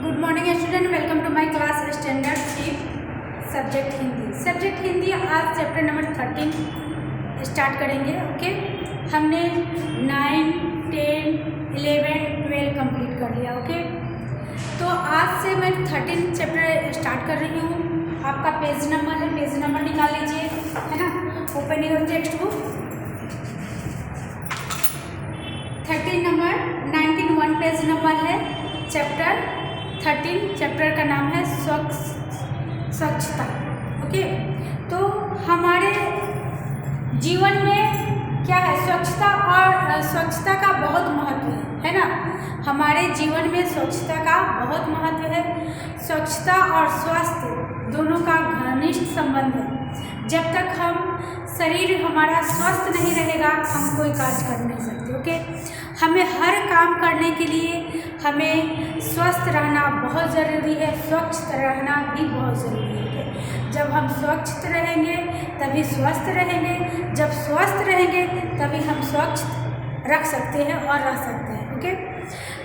Good morning student, welcome to my class standard 3 subject Hindi. आज chapter number 13 start करेंगे। Okay, हमने 9, 10, 11, 12 complete कर लिया। ओके, तो आज से मैं 13 चैप्टर स्टार्ट कर रही हूँ। आपका पेज नंबर निकाल लीजिए, है ना। Open your text book. 13 number 91 page number है। चैप्टर 13, चैप्टर का नाम है स्वच्छता। ओके, तो हमारे जीवन में क्या है, स्वच्छता और स्वच्छता का बहुत महत्व है ना। हमारे जीवन में स्वच्छता का बहुत महत्व है। स्वच्छता और स्वास्थ्य दोनों का घनिष्ठ संबंध है। जब तक हम शरीर हमारा स्वस्थ नहीं रहेगा, हम कोई कार्य कर नहीं सकते। ओके, हमें हर काम करने के लिए हमें स्वस्थ रहना बहुत ज़रूरी है, स्वच्छ रहना भी बहुत ज़रूरी है। जब हम स्वच्छ रहेंगे तभी स्वस्थ रहेंगे, जब स्वस्थ रहेंगे तभी हम स्वच्छ रख सकते हैं और रह सकते हैं। ओके,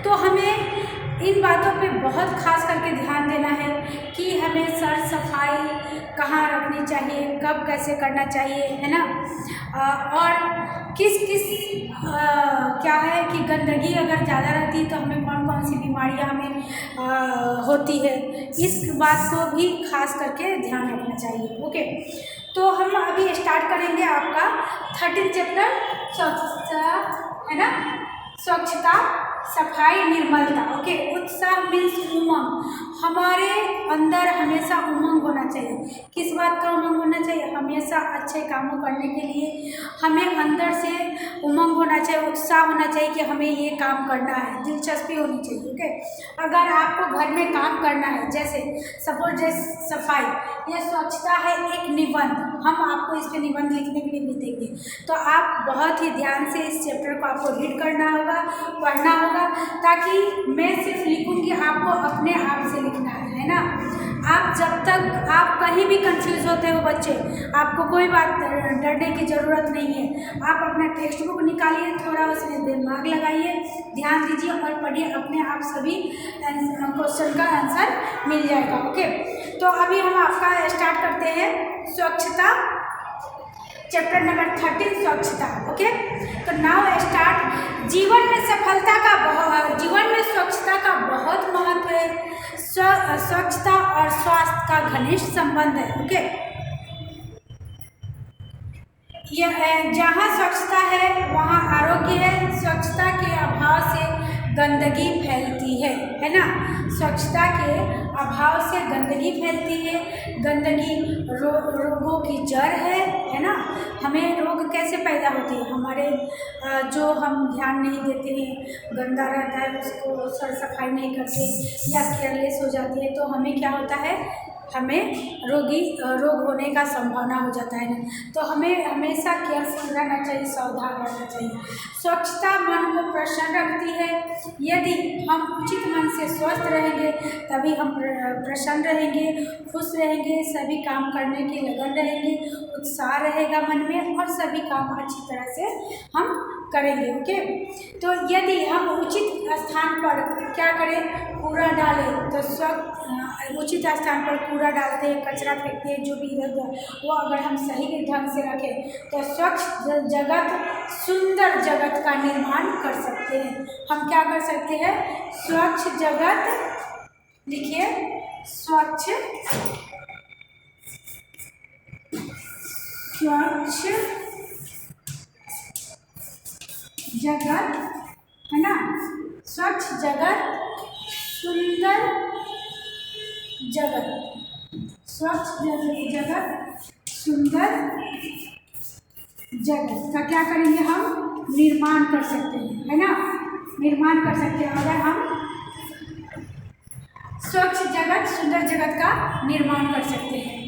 तो हमें इन बातों पे बहुत खास करके ध्यान देना है कि हमें सर सफाई कहाँ रखनी चाहिए, कब कैसे करना चाहिए, है ना। और किस क्या है कि गंदगी अगर ज़्यादा रहती है तो हमें कौन कौन सी बीमारियाँ हमें होती है, इस बात को भी खास करके ध्यान रखना चाहिए। ओके, तो हम अभी स्टार्ट करेंगे आपका 13 चैप्टर स्वच्छता, है ना। स्वच्छता, सफाई, निर्मलता। ओके, उत्साह मीन्स उमंग। हमारे अंदर हमेशा उमंग होना चाहिए। किस बात का उमंग होना चाहिए? हमेशा अच्छे कामों करने के लिए हमें अंदर से उमंग होना चाहिए, उत्साह होना चाहिए कि हमें ये काम करना है, दिलचस्पी होनी चाहिए। ओके, अगर आपको घर में काम करना है, जैसे सपोज जैसे सफाई या स्वच्छता है एक निबंध, हम आपको इस पर निबंध लिखने के लिए भी देंगे, तो आप बहुत ही ध्यान से इस चैप्टर को आपको रीड करना होगा, पढ़ना होगा, ताकि मैं सिर्फ लिखूंगी, आपको अपने आप से लिखना है ना। आप जब तक आप कहीं भी कंफ्यूज होते हो बच्चे, आपको कोई बात डरने की ज़रूरत नहीं है। आप अपना टेक्स्ट बुक निकालिए, थोड़ा उसमें दिमाग लगाइए, ध्यान दीजिए और पढ़िए, अपने आप सभी क्वेश्चन का आंसर मिल जाएगा। ओके, तो अभी हम आपका स्टार्ट करते हैं स्वच्छता, चैप्टर नंबर 13 स्वच्छता। ओके, तो नाउ स्टार्ट। जीवन में स्वच्छता का बहुत महत्व है। स्वच्छता और स्वास्थ्य का घनिष्ठ संबंध है। ओके, यह जहाँ स्वच्छता है वहाँ आरोग्य है। स्वच्छता के अभाव से गंदगी फैलती है ना। स्वच्छता के अभाव से गंदगी फैलती है। गंदगी रोगों की जड़ है ना। हमें रोग कैसे पैदा होते हैं? हमारे जो हम ध्यान नहीं देते हैं, गंदा रहता है, उसको सर सफाई नहीं करते या केयरलेस हो जाते हैं, तो हमें क्या होता है, हमें रोग होने का संभावना हो जाता है ना। तो हमें हमेशा केयरफुल रहना चाहिए, सावधान रहना चाहिए। स्वच्छता मन को प्रसन्न रखती है। यदि हम उचित मन से स्वस्थ रहेंगे तभी हम प्रसन्न रहेंगे, खुश रहेंगे, सभी काम करने की लगन रहेंगे, उत्साह रहेगा मन में और सभी काम अच्छी तरह से हम करेंगे। ओके, तो यदि हम उचित स्थान पर क्या करें, कूड़ा डालें, तो उचित स्थान पर कूड़ा डालते हैं, कचरा फेंकते हैं, जो भी इधर उधर, वो अगर हम सही ढंग से रखें तो स्वच्छ जगत, सुंदर जगत का निर्माण कर सकते हैं। हम क्या कर सकते हैं? स्वच्छ जगत, लिखिए, स्वच्छ जगत, है ना। स्वच्छ जगत, सुंदर जगत, स्वच्छ जगत, सुंदर जगत का क्या करेंगे, हम निर्माण कर सकते हैं, है ना। निर्माण कर सकते हैं अगर हम स्वच्छ जगत, सुंदर जगत का निर्माण कर सकते हैं।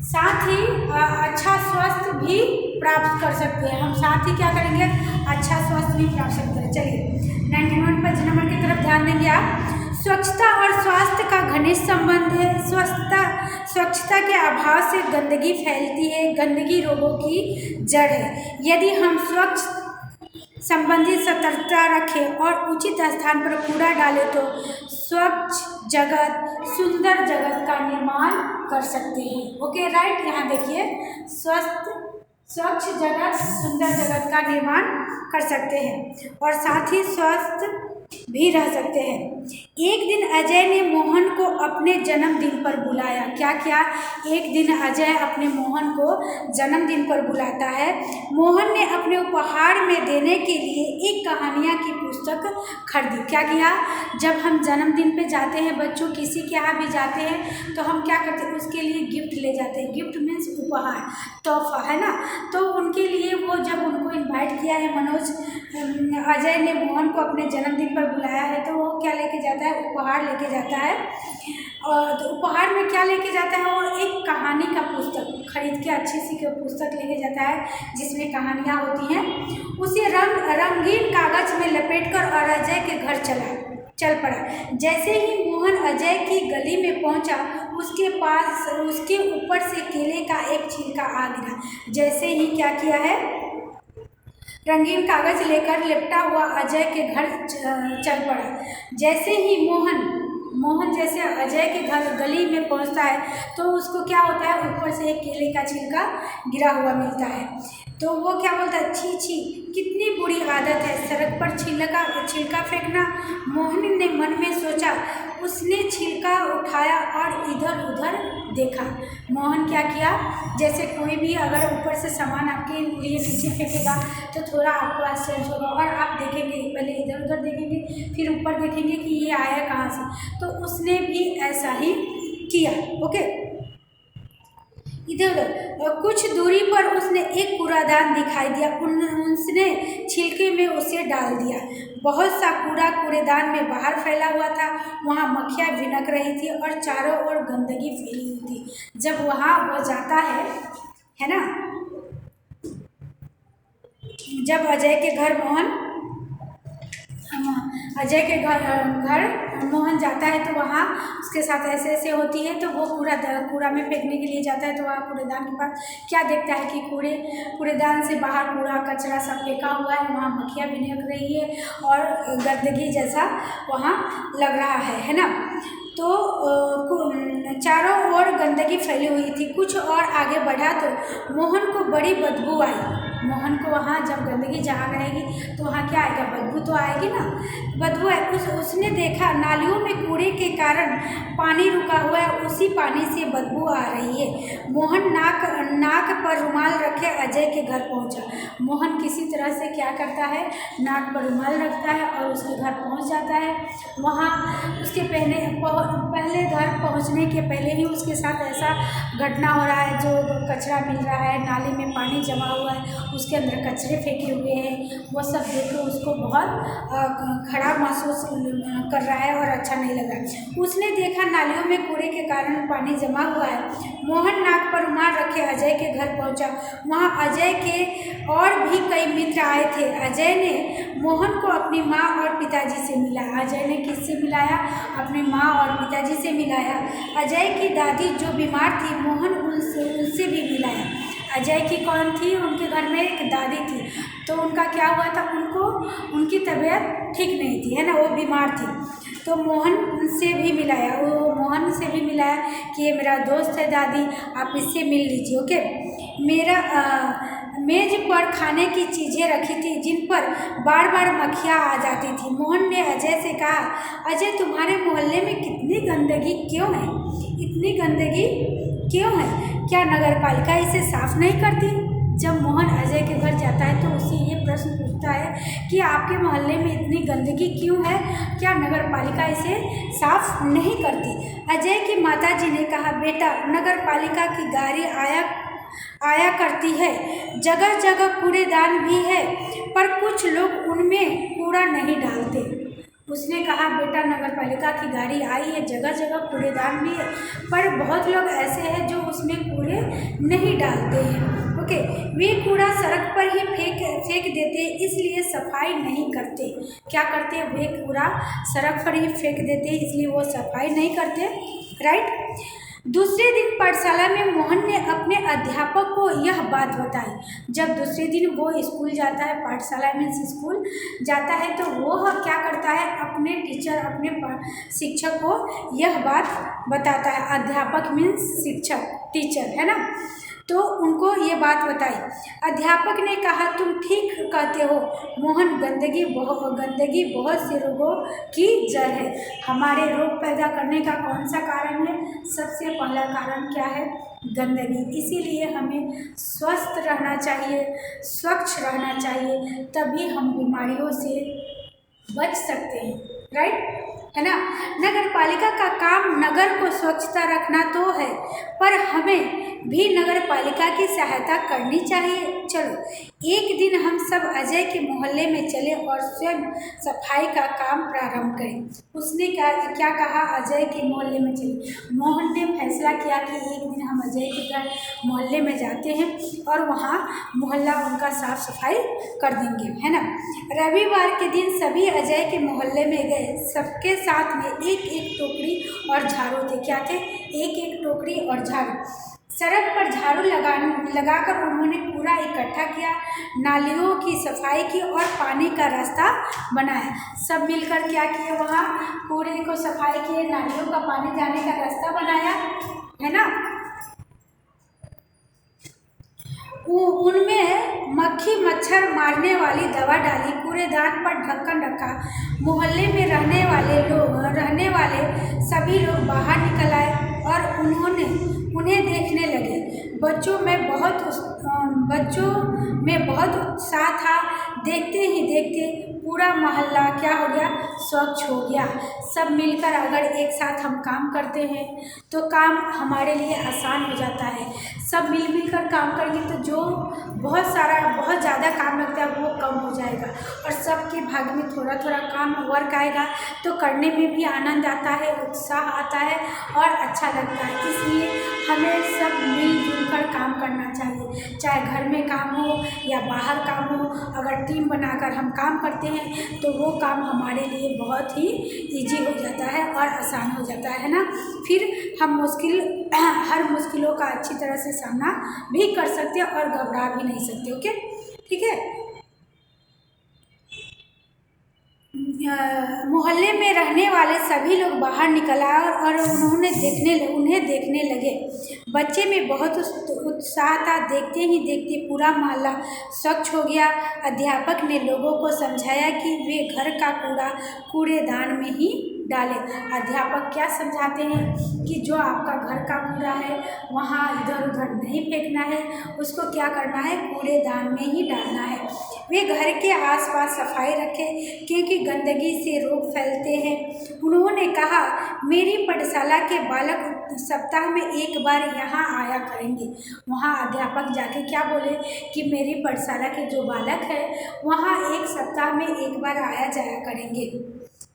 साथ ही अच्छा स्वास्थ्य भी प्राप्त कर सकते हैं हम। साथ ही क्या करेंगे, अच्छा स्वास्थ्य भी प्राप्त सकते हैं। चलिए 91 पेज नंबर की तरफ ध्यान देंगे आप। स्वच्छता और स्वास्थ्य का घनिष्ठ संबंध है। स्वच्छता के अभाव से गंदगी फैलती है। गंदगी रोगों की जड़ है। यदि हम स्वच्छ संबंधित सतर्कता रखें और उचित स्थान पर कूड़ा डालें तो स्वच्छ जगत, सुंदर जगत का निर्माण कर सकते हैं। ओके राइट, यहाँ देखिए स्वच्छ जगत, सुंदर जगत का निर्माण कर सकते हैं और साथ ही स्वस्थ भी रह सकते हैं। एक दिन अजय ने मोहन को अपने जन्मदिन पर बुलाया। क्या किया? एक दिन अजय अपने मोहन को जन्मदिन पर बुलाता है। मोहन ने अपने उपहार में देने के लिए एक कहानियाँ की पुस्तक खरीदी। क्या किया? जब हम जन्मदिन पे जाते हैं, बच्चों किसी के यहाँ भी जाते हैं तो हम क्या करते हैं, उसके लिए गिफ्ट ले जाते हैं। गिफ्ट मीन्स उपहार, तोहफा, है ना। तो उनके लिए वो जब उनको इन्वाइट किया है, अजय ने मोहन को अपने जन्मदिन पर बुलाया है, तो वो क्या लेके जाता है? उपहार लेके जाता है। और तो उपहार में क्या लेके जाता है? वो एक कहानी का पुस्तक खरीद के, अच्छी सी पुस्तक लेके जाता है जिसमें कहानियाँ होती हैं। उसे रंगीन कागज में लपेटकर और अजय के घर चल पड़ा। जैसे ही मोहन अजय की गली में पहुंचा, उसके ऊपर से केले का एक छिलका आ गिरा। जैसे ही क्या किया है, रंगीन कागज लेकर लिपटा हुआ अजय के घर चल पड़ा। जैसे ही मोहन जैसे अजय के घर गली में पहुंचता है तो उसको क्या होता है, ऊपर से एक केले का छिलका गिरा हुआ मिलता है। तो वो क्या बोलता है, छी छी कितनी बुरी आदत है सड़क पर छिलका फेंकना। मोहन ने मन में सोचा। उसने छिलका उठाया और इधर उधर देखा। मोहन क्या किया, जैसे कोई भी अगर ऊपर से सामान आपके लिए नीचे फेंकेगा तो थोड़ा आपको आश्चर्य होगा और आप देखेंगे, पहले इधर उधर देखेंगे, फिर ऊपर देखेंगे कि ये आया कहाँ से। तो उसने भी ऐसा ही किया। ओके, इधर उधर कुछ दूरी पर उसने एक कूड़ादान दिखाई दिया। उसने छिलके में उसे डाल दिया। बहुत सा कूड़ा कूड़ेदान में बाहर फैला हुआ था। वहाँ मक्खियाँ भिनक रही थी और चारों ओर गंदगी फैली हुई थी। जब वहाँ वो जाता है ना, जब अजय के घर मोहन जाता है तो वहाँ उसके साथ ऐसे होती है। तो वो कूड़ा में फेंकने के लिए जाता है तो वहाँ कूड़ेदान के पास क्या देखता है कि कूड़ेदान से बाहर कूड़ा कचरा सब फेंका हुआ है। वहाँ मक्खियाँ भिनक रही है और गंदगी जैसा वहाँ लग रहा है ना। तो चारों ओर गंदगी फैली हुई थी। कुछ और आगे बढ़ा तो मोहन को बड़ी बदबू आई। मोहन को वहाँ जब गंदगी जहाँ रहेगी तो वहाँ क्या आएगा, बदबू तो आएगी ना। बदबू है। उसने देखा नालियों में कूड़े के कारण पानी रुका हुआ है, उसी पानी से बदबू आ रही है। मोहन नाक पर रुमाल रखे अजय के घर पहुँचा। मोहन किसी तरह से क्या करता है, नाक पर रुमाल रखता है और उसके घर पहुँच जाता है। वहाँ उसके पहले घर पहुँचने के पहले ही उसके साथ ऐसा घटना हो रहा है, जो कचरा मिल रहा है, नाली में पानी जमा हुआ है, उसके अंदर कचरे फेंके हुए हैं। वो सब देख के उसको बहुत खराब महसूस कर रहा है और अच्छा नहीं लगा। उसने देखा नालियों में कूड़े के कारण पानी जमा हुआ है। मोहन नाक पर रुमाल रखे अजय के घर पहुंचा। वहाँ अजय के और भी कई मित्र आए थे। अजय ने मोहन को अपनी माँ और पिताजी से मिलाया। अजय ने किससे मिलाया? अपनी माँ और पिताजी से मिलाया। अजय की दादी जो बीमार थी, मोहन उनसे भी मिलाया। अजय की कौन थी? उनके घर में एक दादी थी। तो उनका क्या हुआ था, उनकी तबीयत ठीक नहीं थी, है ना, वो बीमार थी। तो मोहन से भी मिलाया कि ये मेरा दोस्त है दादी, आप इससे मिल लीजिए। ओके, मेरा मेज पर खाने की चीज़ें रखी थी जिन पर बार बार मक्खियाँ आ जाती थी। मोहन ने अजय से कहा, अजय तुम्हारे मोहल्ले में कितनी गंदगी क्यों है? इतनी गंदगी क्यों है? क्या नगर पालिका इसे साफ नहीं करती? जब मोहन अजय के घर जाता है तो उससे ये प्रश्न पूछता है कि आपके मोहल्ले में इतनी गंदगी क्यों है? क्या नगर पालिका इसे साफ नहीं करती? अजय की माताजी ने कहा, बेटा नगर पालिका की गाड़ी आया करती है, जगह जगह कूड़ेदान भी है, पर कुछ लोग उनमें कूड़ा नहीं डालते। उसने कहा, बेटा नगर पालिका की गाड़ी आई है, जगह जगह कूड़ेदान भी है, पर बहुत लोग ऐसे हैं जो उसमें कूड़े नहीं डालते हैं। ओके, वे कूड़ा सड़क पर ही फेंक देते हैं, इसलिए सफाई नहीं करते। क्या करते हैं? वे कूड़ा सड़क पर ही फेंक देते हैं, इसलिए वो सफाई नहीं करते। राइट। दूसरे दिन पाठशाला में मोहन ने अपने अध्यापक को यह बात बताई। जब दूसरे दिन वो स्कूल जाता है, पाठशाला मीन्स स्कूल जाता है, तो वो क्या करता है, अपने टीचर, अपने शिक्षक को यह बात बताता है। अध्यापक मीन्स शिक्षक, टीचर, है ना। तो उनको ये बात बताई। अध्यापक ने कहा, तुम ठीक कहते हो मोहन, गंदगी बहुत से रोगों की जड़ है। हमारे रोग पैदा करने का कौन सा कारण है? सबसे पहला कारण क्या है? गंदगी। इसीलिए हमें स्वस्थ रहना चाहिए, स्वच्छ रहना चाहिए, तभी हम बीमारियों से बच सकते हैं, राइट, है ना। नगर पालिका का काम नगर को स्वच्छता रखना तो है, पर हमें भी नगर पालिका की सहायता करनी चाहिए। चलो एक दिन हम सब अजय के मोहल्ले में चले और स्वयं सफाई का काम प्रारंभ करें। उसने क्या कहा? अजय के मोहल्ले में चले। मोहन ने फैसला किया कि एक दिन हम अजय के घर मोहल्ले में जाते हैं और वहाँ मोहल्ला उनका साफ सफाई कर देंगे, है ना। रविवार के दिन सभी अजय के मोहल्ले में गए। सबके साथ में एक एक टोकरी और झाड़ू थे। क्या थे? एक एक टोकरी और झाड़ू। सड़क पर झाड़ू लगाकर उन्होंने कूड़ा इकट्ठा किया, नालियों की सफाई की और पानी का रास्ता बनाया। सब मिलकर क्या किए? वहाँ कूड़े को सफाई किए, नालियों का पानी जाने का रास्ता बनाया, है ना। उनमें मक्खी मच्छर मारने वाली दवा डाली, कूड़ेदान पर ढक्कन रखा। मोहल्ले में रहने वाले सभी लोग बाहर निकल आए और उन्हें देखने लगे। बच्चों में बहुत उत्साह था। देखते ही देखते पूरा मोहल्ला क्या हो गया? स्वच्छ हो गया। सब मिलकर अगर एक साथ हम काम करते हैं तो काम हमारे लिए आसान हो जाता है। सब मिलकर काम करेंगे तो जो बहुत ज़्यादा काम लगता है वो कम हो जाएगा, और सबके भाग में थोड़ा थोड़ा काम वर्क आएगा तो करने में भी आनंद आता है, उत्साह आता है और अच्छा लगता है। इसलिए हमें सब मिलजुल कर काम करना चाहिए, चाहे घर में काम हो या बाहर काम हो। अगर टीम बनाकर हम काम करते हैं तो वो काम हमारे लिए बहुत ही ईजी हो जाता है और आसान हो जाता है ना। फिर हम हर मुश्किलों का अच्छी तरह से सामना भी कर सकते हैं और घबरा भी नहीं सकते। ओके, ठीक है। मोहल्ले में रहने वाले सभी लोग बाहर निकल आए और उन्हें देखने लगे। बच्चे में बहुत उत्साह था। देखते ही देखते पूरा मोहल्ला स्वच्छ हो गया। अध्यापक ने लोगों को समझाया कि वे घर का कूड़ा कूड़ेदान में ही डालें। अध्यापक क्या समझाते हैं कि जो आपका घर का कूड़ा है वहाँ इधर उधर नहीं फेंकना है, उसको क्या करना है? कूड़ेदान में ही डालना है। वे घर के आसपास सफाई रखें क्योंकि गंदगी से रोग फैलते हैं। उन्होंने कहा, मेरी पाठशाला के बालक सप्ताह में एक बार यहाँ आया करेंगे। वहाँ अध्यापक जाके क्या बोले कि मेरी पाठशाला के जो बालक है वहाँ एक सप्ताह में एक बार आया जाया करेंगे,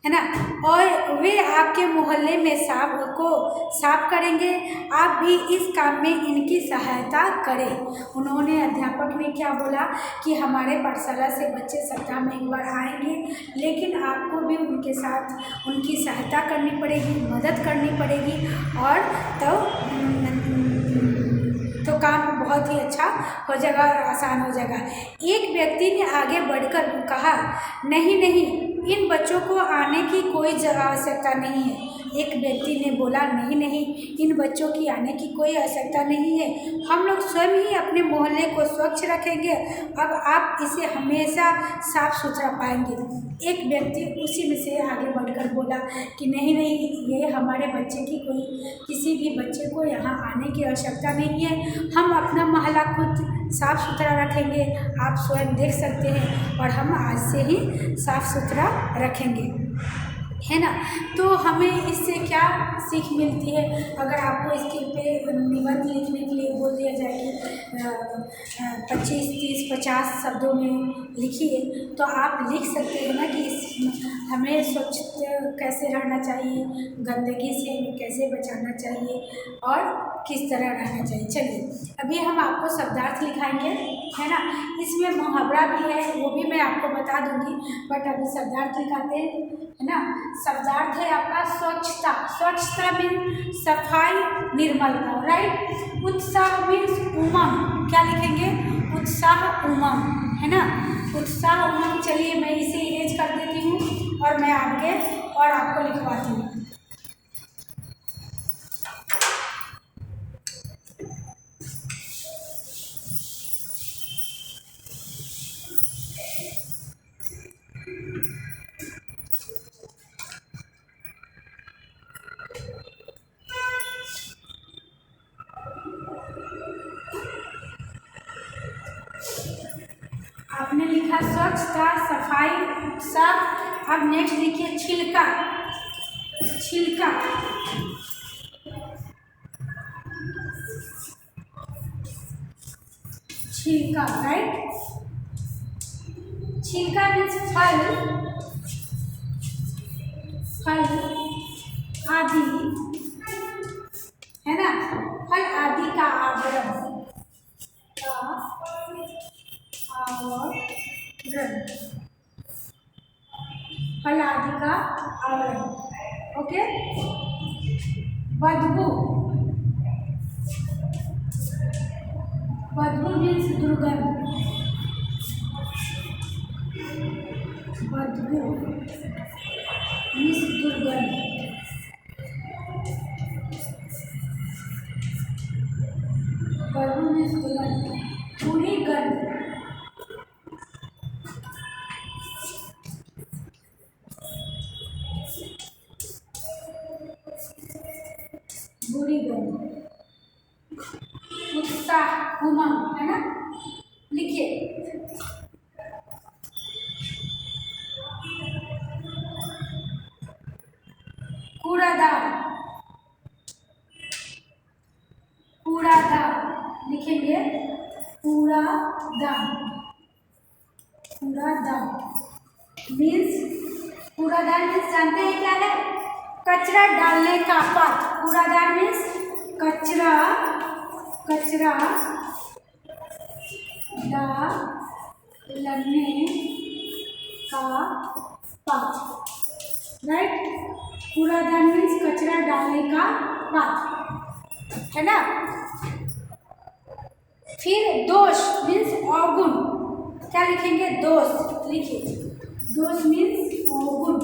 है ना। और वे आपके मोहल्ले में साफ करेंगे। आप भी इस काम में इनकी सहायता करें। उन्होंने अध्यापक ने क्या बोला कि हमारे पाठशाला से बच्चे सप्ताह में एक बार आएंगे, लेकिन आपको भी उनके साथ उनकी सहायता करनी पड़ेगी, मदद करनी पड़ेगी, और तो काम बहुत ही अच्छा हो जाएगा और आसान हो जाएगा। एक व्यक्ति ने आगे बढ़कर कहा, नहीं, इन बच्चों को आने की कोई आवश्यकता नहीं है। एक व्यक्ति ने बोला, नहीं, इन बच्चों की आने की कोई आवश्यकता नहीं है, हम लोग स्वयं ही अपने मोहल्ले को स्वच्छ रखेंगे। अब आप इसे हमेशा साफ सुथरा पाएंगे। एक व्यक्ति उसी में से आगे बढ़कर बोला कि नहीं, ये हमारे बच्चे की किसी भी बच्चे को यहाँ आने की आवश्यकता नहीं है, हम अपना मोहल्ला खुद साफ सुथरा रखेंगे। आप स्वयं देख सकते हैं और हम आज से ही साफ सुथरा रखेंगे, है ना। तो हमें इससे क्या सीख मिलती है? अगर आपको इसके पे निबंध लिखने के लिए बोल दिया जाए कि 25, 30, 50 शब्दों में लिखिए, तो आप लिख सकते हैं ना कि हमें स्वच्छ कैसे रहना चाहिए, गंदगी से कैसे बचाना चाहिए और किस तरह रहना चाहिए। चलिए अभी हम आपको शब्दार्थ लिखाएंगे, है ना। इसमें मुहावरा भी है, वो भी मैं आपको बता दूंगी, बट अभी शब्दार्थ लिखाते हैं, है ना। शब्दार्थ है आपका स्वच्छता। स्वच्छता मीन्स सफाई, निर्मलता, राइट। उत्साह मीन्स उमंग, क्या लिखेंगे? उत्साह, उमंग, है ना। उत्साह, उमंग। चलिए मैं इसे इरेज कर देती हूँ और मैं आगे और आपको लिखवाती हूँ। आपने लिखा स्वच्छता, सफाई, उत्साह। अब नेक्स्ट लिखिए छिलका। छिलका, छिलका, राइट। छिलका मीन्स फल, फल आदि, है ना। फल आदि का आवरण, फल आदि का आवरण, ओके। बदबू, बदबू मीन्स दुर्गंध, बदबू मीन्स दुर्गंध, बदबू मीन्स दुर्गंध, बुरी गंध, बुरी गंध। उत्साह, उमंग, है ना। लिखिए कूड़ादान, कूड़ादान लिखेंगे, कूड़ादान, कूड़ादान मीन्स, कूड़ादान मीन्स जानते हैं क्या है? कचरा डालने का पात्र। कूड़ादान मीन्स कचरा, कचरा डालने का पात्र, राइट। कूड़ादान मीन्स कचरा डालने का पात्र, है ना। फिर दोष मीन्स अवगुण, क्या लिखेंगे? दोष, लिखिए दोष मीन्स अवगुण,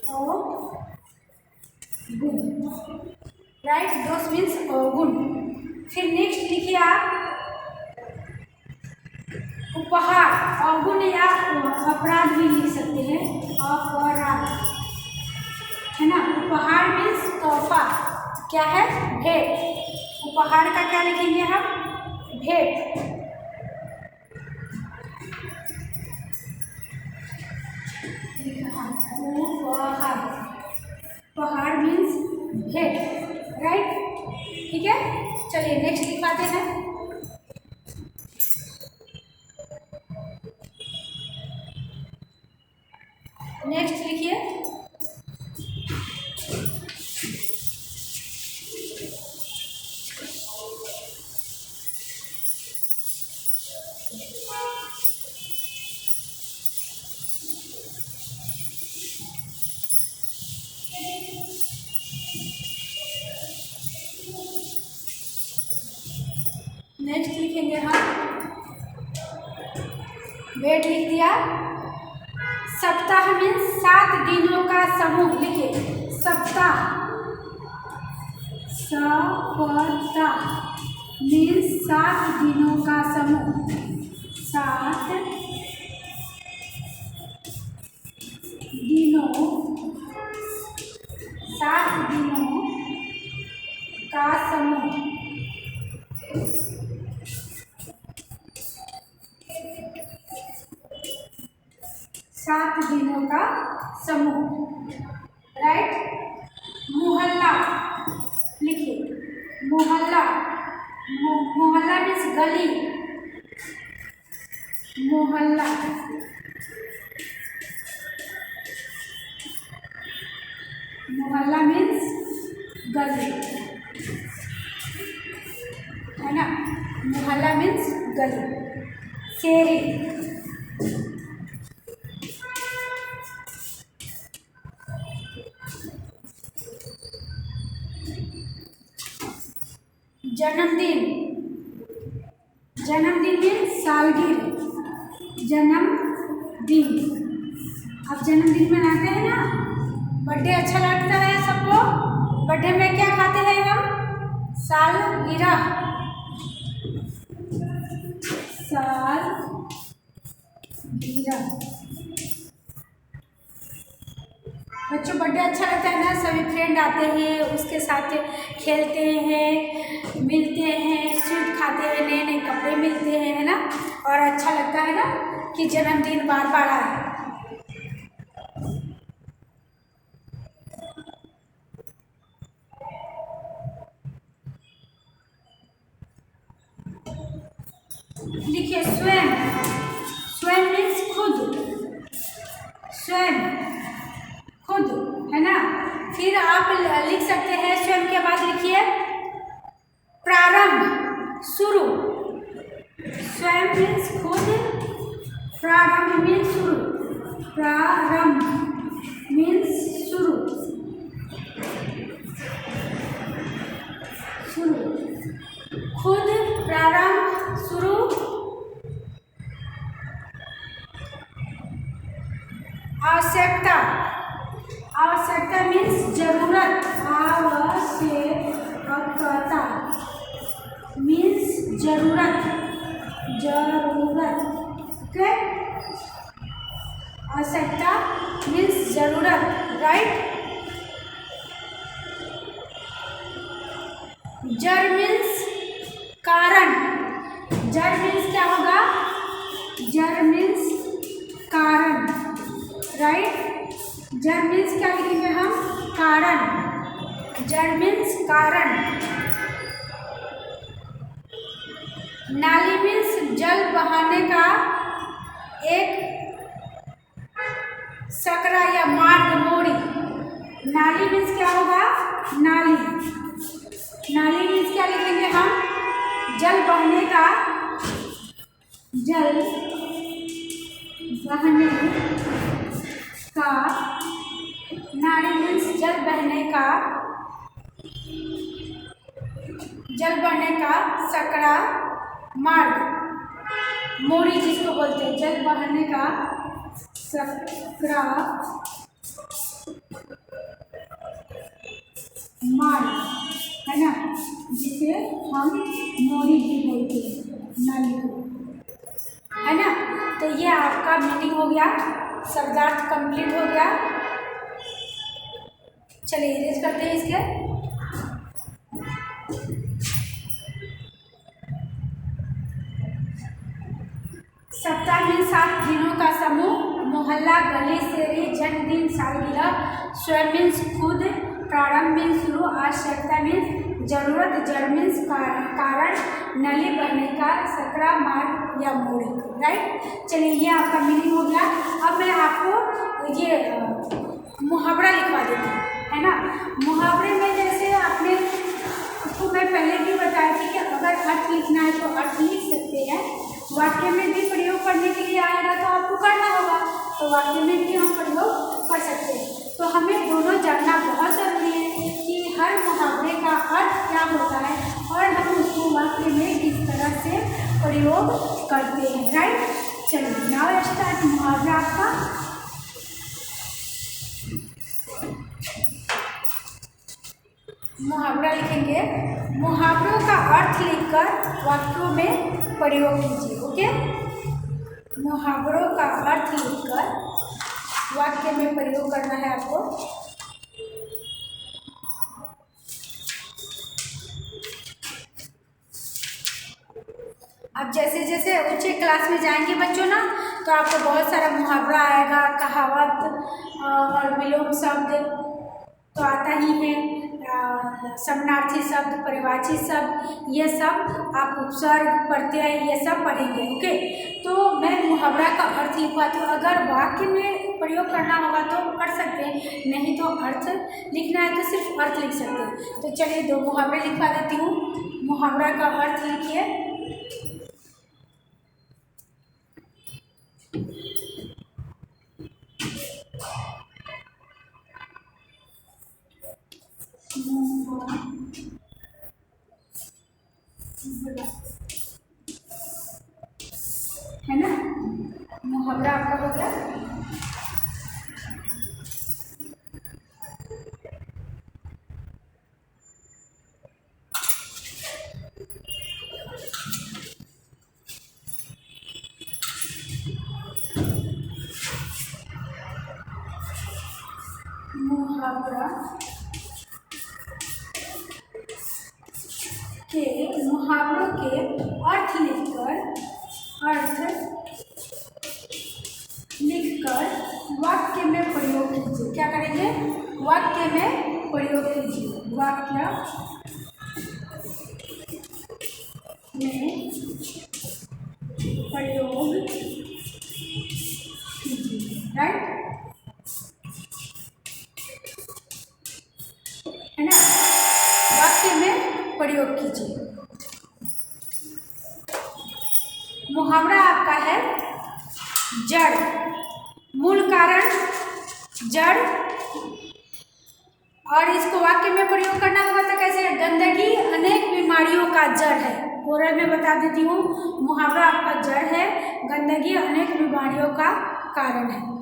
अवगुण, राइट। दोष मीन्स अवगुण। फिर नेक्स्ट लिखिए आप उपहार। अवगुण या अपराध भी लिख सकते हैं, अपराध, है ना। उपहार मीन्स तोहफा, क्या है? भेंट। उपहार का क्या लिखेंगे हम? भेंट, उपहार, उपहार मीन्स भेंट, राइट। ठीक है, चलिए नेक्स्ट लिखवाते हैं। नेक्स्ट लिखिए नेक्स्ट लिखेंगे हम, भेंट लिख दिया। सप्ताह मीन्स 7 दिनों का समूह, लिखिए सप्ताह, सप्ताह मीन्स 7 दिनों का समूह, 7 दिनों, 7 दिनों का समूह, 7 दिनों का समूह, राइट। मोहल्ला लिखिए, मोहल्ला, मोहल्ला मीन्स गली, मोहल्ला, मोहल्ला मीन्स गली, है ना। मोहल्ला मीन्स गली। शेरी, जन्मदिन, जन्मदिन मीन्स सालगिरह, जन्मदिन। अब जन्मदिन मनाते हैं ना, बर्थडे अच्छा लगता है सबको। बर्थडे में क्या खाते हैं हम? सालगिरह, सालगिरह। बच्चों बर्थडे अच्छा लगता है ना, सभी फ्रेंड आते हैं, उसके साथ खेलते हैं, मिलते हैं, स्वीट खाते हैं, नए नए कपड़े मिलते हैं, है ना। और अच्छा लगता है ना कि जन्मदिन बार बार आए। लिखिए स्वयं, स्वयं मीन्स खुद, स्वयं खुद, है ना। फिर आप लिख सकते हैं स्वयं के बाद लिखिए प्रारंभ, शुरू। स्वयं मीन्स खुद, प्रारंभ मीन्स शुरू, प्रारंभ मीन्स शुरू, शुरू, खुद, प्रारंभ, शुरू। आवश्यकता, आवश्यकता मीन्स जरूरत, आवश्यकता मीन्स जरूरत, जरूरत, ओके। आवश्यकता मीन्स जरूरत, राइट। जड़ मीन्स कारण, जड़ मीन्स क्या होगा? जड़ मीन्स कारण, राइट। जड़ मीन्स क्या लिखेंगे हम? कारण, जड़ मीन्स कारण। नाली मीन्स जल बहाने का एक सकरा या मार्ग, मोड़ी। नाली मीन्स क्या होगा? नाली, नाली मीन्स क्या लिखेंगे हम? जल बहने का, जल बहने का, नाली मीन्स जल बहने का, जल बहने का सकरा, मार्ग, मोड़ी जिसको बोलते हैं, जल बहने का सकरा मार्ग, है ना, जिसे हम मोड़ी भी बोलते हैं, नली को, है ना। तो ये आपका मीनिंग हो गया, शब्दार्थ कंप्लीट हो गया। चलिए इरेज करते हैं इसके। सप्ताह मीन्स 7 दिनों का समूह, मोहल्ला, गली, शेरी, जन्मदिन, सालगिरह। स्वयं मीन्स खुद, प्रारंभ मीन्स शुरू, आवश्यकता मीन्स जरूरत, जड़ मीन्स कारण, नली बहने का सकरा, मार्ग या मोड़ी, राइट। चलिए ये आपका मीनिंग हो गया। अब मैं आपको ये मुहावरा लिखवा देती हूँ, है ना। मुहावरे में जैसे आपने उसको मैं पहले भी बताया थी कि अगर अर्थ लिखना है तो अर्थ लिख सकते हैं, वाक्य में भी प्रयोग करने के लिए आएगा तो आपको करना होगा, तो वाक्य में भी हम प्रयोग कर सकते हैं। तो हमें दोनों जानना बहुत जरूरी है कि हर मुहावरे का अर्थ क्या होता है और हम उसको वाक्य में किस तरह से प्रयोग करते हैं, राइट। चलिए नाउ स्टार्ट मुहावरा आपका। मुहावरा लिखेंगे, मुहावरों का अर्थ लिखकर वाक्यों में प्रयोग कीजिए, ओके। मुहावरों का अर्थ लिखकर वाक्य में प्रयोग करना है आपको। अब जैसे जैसे ऊंचे क्लास में जाएंगे बच्चों ना, तो आपको बहुत सारा मुहावरा आएगा, कहावत और विलोम शब्द तो आता ही है, समानार्थी शब्द, परिवाची शब्द, ये सब आप उपसर्ग, प्रत्यय, ये सब पढ़ेंगे, ओके। तो मैं मुहावरा का अर्थ लिखवाती हूँ, अगर वाक्य में प्रयोग करना होगा तो कर सकते हैं, नहीं तो अर्थ लिखना है तो सिर्फ अर्थ लिख सकते हैं। तो चलिए 2 मुहावरे लिखवा देती हूँ। मुहावरा का अर्थ लिखिए। मुहावरा के मुहावरों के अर्थ लिखकर वाक्य में प्रयोग कीजिए। क्या करेंगे? वाक्य में प्रयोग कीजिए। वाक्य में प्रयोग कीजिए। राइट, है ना? वाक्य में प्रयोग कीजिए। मुहावरा आपका है जड़, मूल कारण जड़, और इसको वाक्य में प्रयोग करना होगा तो कैसे? गंदगी अनेक बीमारियों का जड़ है। ओरल में बता देती हूँ, मुहावरा आपका जड़ है, गंदगी अनेक बीमारियों का कारण है।